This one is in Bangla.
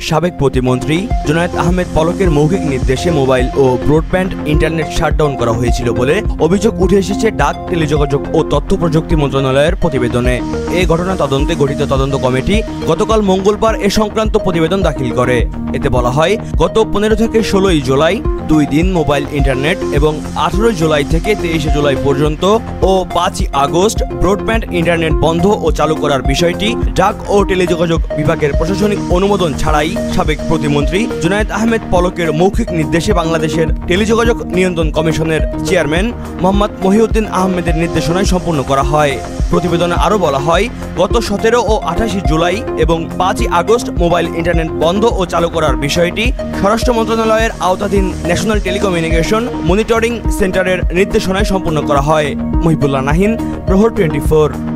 সাবেক প্রতিমন্ত্রী জুনায়েদ আহমেদ পলকের মৌখিক নির্দেশে মোবাইল ও ব্রডব্যান্ড ইন্টারনেট শাটডাউন করা হয়েছিল বলে অভিযোগ উঠে এসেছে ডাক, টেলিযোগাযোগ ও তথ্য প্রযুক্তি মন্ত্রণালয়ের প্রতিবেদনে। এই ঘটনা তদন্তে গঠিত তদন্ত কমিটি গতকাল মঙ্গলবার এ সংক্রান্ত প্রতিবেদন দাখিল করে। এতে বলা হয়, গত 15 থেকে 16 জুলাই 2 দিন মোবাইল ইন্টারনেট এবং 18 জুলাই থেকে 23 জুলাই পর্যন্ত ও 5 আগস্ট ব্রডব্যান্ড ইন্টারনেট বন্ধ ও চালু করার বিষয়টি ডাক ও টেলিযোগাযোগ বিভাগের প্রশাসনিক অনুমোদন ছাড়াই সাবেক প্রতিমন্ত্রী জুনায়েদ আহমেদ পলকের মৌখিক নির্দেশে বাংলাদেশের টেলিযোগাযোগ নিয়ন্ত্রণ কমিশনের চেয়ারম্যান মোহাম্মদ মহিউদ্দিন আহমেদের নির্দেশনায় সম্পন্ন করা হয়। প্রতিবেদনে আরও বলা হয়, গত 17 ও 28 জুলাই এবং 5 আগস্ট মোবাইল ইন্টারনেট বন্ধ ও চালু করার বিষয়টি স্বরাষ্ট্র মন্ত্রণালয়ের আওতাধীন ন্যাশনাল টেলিকমিউনিকেশন মনিটরিং সেন্টারের নির্দেশনায় সম্পন্ন করা হয়। মহিবুল্লাহ নাহিন, প্রহর 24।